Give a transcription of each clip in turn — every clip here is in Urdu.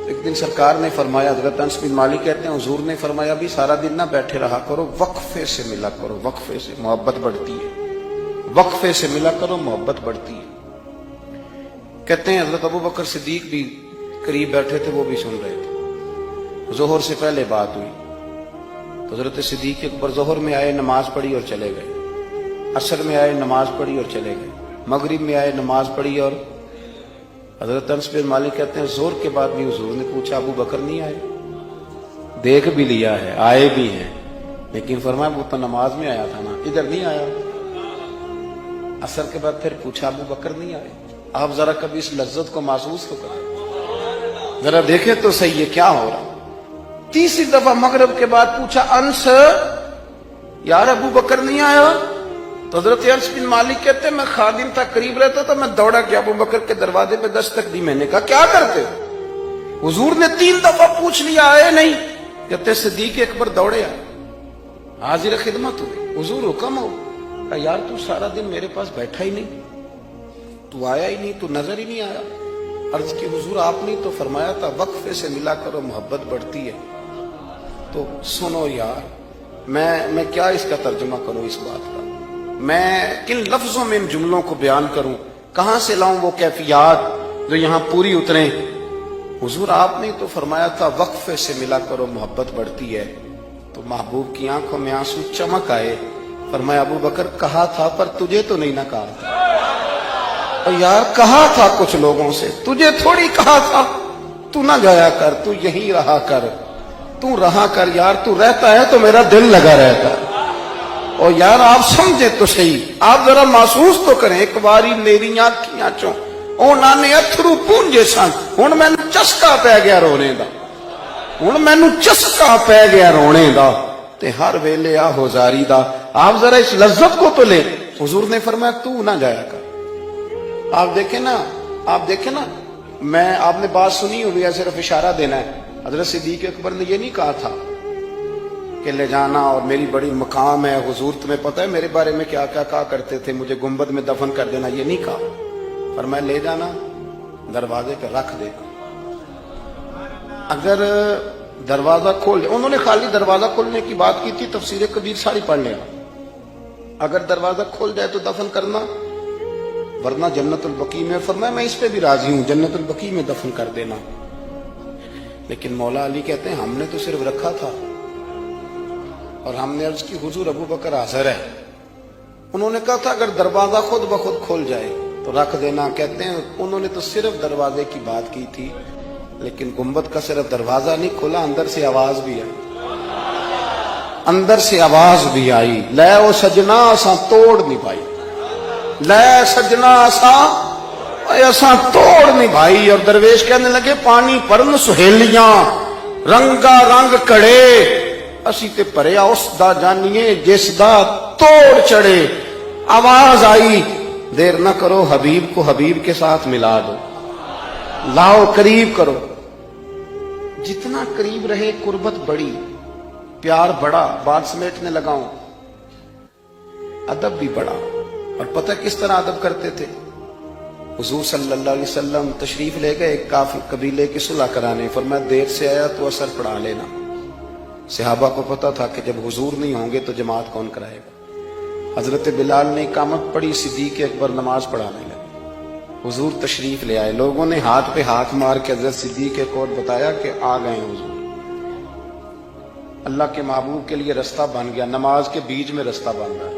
ایک دن سرکار نے فرمایا، حضرت انس بن مالک کہتے ہیں حضور نے فرمایا بھی سارا دن نہ بیٹھے رہا کرو، وقفے سے ملا کرو، وقفے سے محبت بڑھتی ہے، وقفے سے ملا کرو محبت بڑھتی ہے۔ کہتے ہیں حضرت ابو بکر صدیق بھی قریب بیٹھے تھے، وہ بھی سن رہے تھے۔ ظہر سے پہلے بات ہوئی تو حضرت صدیق اکبر ظہر میں آئے، نماز پڑھی اور چلے گئے، عصر میں آئے، نماز پڑھی اور چلے گئے، مغرب میں آئے، نماز پڑھی اور حضرت انس بن مالک کہتے ہیں ظہر کے بعد بھی حضور نے پوچھا ابو بکر نہیں آئے؟ دیکھ بھی لیا ہے، آئے بھی ہیں، لیکن فرمایا وہ تو نماز میں آیا تھا نا، ادھر نہیں آیا۔ عصر کے بعد پھر پوچھا ابو بکر نہیں آئے؟ آپ ذرا کبھی اس لذت کو محسوس تو کریں، ذرا دیکھیں تو صحیح ہے کیا ہو رہا۔ تیسری دفعہ مغرب کے بعد پوچھا انس یار ابو بکر نہیں آیا؟ تو حضرت انس بن مالک کہتے ہیں میں خادم تھا، قریب رہتا تھا، میں دوڑا گیا ابو بکر کے دروازے پہ دستک دی، میں نے کہا کیا کرتے ہو؟ حضور نے 3 دفعہ پوچھ لیا آئے نہیں؟ کہتے صدیق اکبر دوڑے آئے، حاضر خدمت ہوئے، حضور حکم ہو۔ کہا یار تو سارا دن میرے پاس بیٹھا ہی نہیں، تو آیا ہی نہیں، تو نظر ہی نہیں آیا۔ عرض کی حضور آپ نے تو فرمایا تھا وقفے سے ملا کرو محبت بڑھتی ہے۔ تو سنو یار، میں کیا اس کا ترجمہ کروں اس بات کا، میں کن لفظوں میں ان جملوں کو بیان کروں، کہاں سے لاؤں وہ کیفیات جو یہاں پوری اتریں۔ حضور آپ نے تو فرمایا تھا وقفے سے ملا کرو محبت بڑھتی ہے۔ تو محبوب کی آنکھوں میں آنسو چمک آئے، فرمایا ابو بکر کہا تھا پر تجھے تو نہیں نہ کہا تھا۔ اور یار کہا تھا کچھ لوگوں سے، تجھے تھوڑی کہا تھا تو نہ جایا کر، تو یہی رہا کر، تو رہا کر یار، تو رہتا ہے تو میرا دل لگا رہتا ہے۔ اور یار آپ سمجھے تو صحیح، آپ ذرا محسوس تو کریں، ایک باری میری آنکھیاں چوں اونا نے اتھرو پونجے سن، ہن مینوں چسکا پی گیا رونے دا، ہن مینوں چسکا پی گیا رونے دا، تے ہر ویلے آہو زاری دا۔ آپ ذرا اس لذت کو تو لیں۔ حضور نے فرمایا تو نہ جایا کر۔ آپ دیکھیں نا، میں آپ نے بات سنی ہوئی ہے، صرف اشارہ دینا ہے۔ حضرت صدیق اکبر نے یہ نہیں کہا تھا کہ لے جانا اور میری بڑی مقام ہے، حضور تمہیں پتہ ہے میرے بارے میں کیا کیا کہا کرتے تھے، مجھے گنبد میں دفن کر دینا، یہ نہیں کہا۔ فرمایا لے جانا، دروازے پہ رکھ دے، اگر دروازہ کھول دے، انہوں نے خالی دروازہ کھولنے کی بات کی تھی، تفسیر کبیر ساری پڑھ لینا، اگر دروازہ کھول جائے تو دفن کرنا، ورنہ جنت البقیع میں۔ فرمایا میں اس پہ بھی راضی ہوں، جنت البقیع میں دفن کر دینا۔ لیکن مولا علی کہتے ہیں ہم نے تو صرف رکھا تھا، اور ہم نے عرض کی حضور ابو بکر حاضر ہے۔ انہوں نے کہا تھا اگر دروازہ خود بخود کھل جائے تو رکھ دینا۔ کہتے ہیں انہوں نے تو صرف دروازے کی بات کی تھی، لیکن گنبد کا صرف دروازہ نہیں کھلا، اندر سے آواز بھی آئی، اندر سے آواز بھی آئی، لے او سجنا اساں توڑ نہیں پائی، لے سجنا اساں توڑ نہیں بھائی۔ اور درویش کہنے لگے پانی پرن سہیلیاں رنگا رنگ کڑے، اسی تے پریا اس دا جانیے جس دا توڑ چڑھے۔ آواز آئی دیر نہ کرو، حبیب کو حبیب کے ساتھ ملا دو، لاؤ قریب کرو۔ جتنا قریب رہے قربت بڑی، پیار بڑا، بات سمیٹنے لگاؤں، ادب بھی بڑا۔ اور پتہ کس طرح ادب کرتے تھے؟ حضور صلی اللہ علیہ وسلم تشریف لے گئے ایک کافی قبیلے کی صلح کرانے، فرمایا دیر سے آیا تو اثر پڑھا لینا۔ صحابہ کو پتا تھا کہ جب حضور نہیں ہوں گے تو جماعت کون کرائے گا۔ حضرت بلال نے اقامت پڑھی، صدیق اکبر نماز پڑھانے لگے، حضور تشریف لے آئے، لوگوں نے ہاتھ پہ ہاتھ مار کے حضرت صدیق کو بتایا کہ آ گئے ہیں حضور۔ اللہ کے محبوب کے لیے رستہ بن گیا، نماز کے بیچ میں رستہ بن رہا ہے،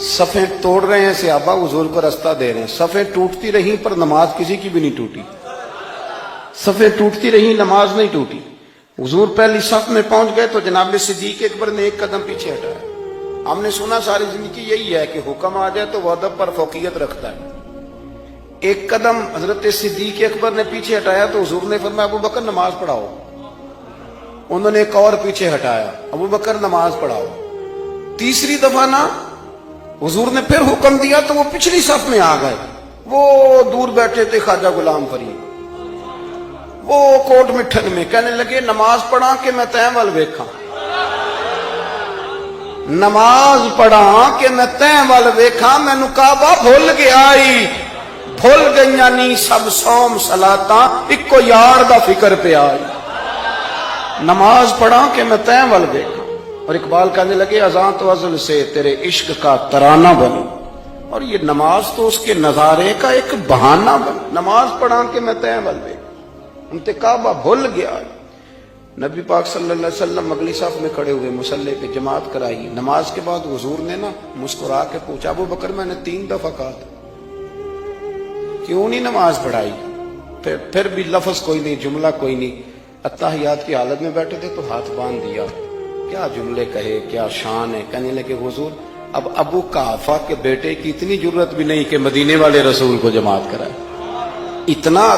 صفیں توڑ رہے ہیں صحابہ، حضور کو رستہ دے رہے ہیں، صفیں ٹوٹتی رہیں پر نماز کسی کی بھی نہیں ٹوٹی، صفیں ٹوٹتی رہیں نماز نہیں ٹوٹی۔ حضور پہلی صف میں پہنچ گئے تو جناب صدیق اکبر نے ایک قدم پیچھے ہٹایا۔ ہم نے سنا ساری زندگی یہی ہے کہ حکم آ جائے تو وہ ادب پر فوقیت رکھتا ہے۔ ایک قدم حضرت صدیق اکبر نے پیچھے ہٹایا تو حضور نے فرمایا ابو بکر نماز پڑھاؤ۔ انہوں نے ایک اور پیچھے ہٹایا، ابو بکر نماز پڑھاؤ۔ تیسری دفعہ نا حضور نے پھر حکم دیا تو وہ پچھلی صف میں آ گئے۔ وہ دور بیٹھے تھے خواجہ غلام فرید، وہ کوٹ مٹھن میں، کہنے لگے نماز پڑھا کہ میں تین وال ویکھاں، نماز پڑھا کہ میں تین وال ویکھاں، مینوں کعبہ بھول گیا، بھول گئیاں نی سب سوم صلاتاں اکو یار دا فکر پہ آئی نماز پڑھا کہ میں تیں ول دیکھا اور اقبال کہنے لگے اذان تو ازل سے تیرے عشق کا ترانہ بنی اور یہ نماز تو اس کے نظارے کا ایک بہانہ بنی نماز پڑھا کہ میں تیں ول دیکھا انتقابہ بھول گیا نبی پاک صلی اللہ علیہ وسلم اگلی صف میں کھڑے ہوئے مصلی پہ جماعت کرائی نماز کے بعد حضور نے نا مسکرا کے پوچھا ابو بکر میں نے 3 دفعہ کہا تھا کیوں نہیں نماز پڑھائی پھر بھی لفظ کوئی نہیں جملہ کوئی نہیں اتحیات کی حالت میں بیٹھے تھے تو ہاتھ باندھ دیا کیا جملے کہے کیا شان ہے کہنے لگے حضور اب ابو قحافہ کے بیٹے کی اتنی جرت بھی نہیں کہ مدینے والے رسول کو جماعت کرائے اتنا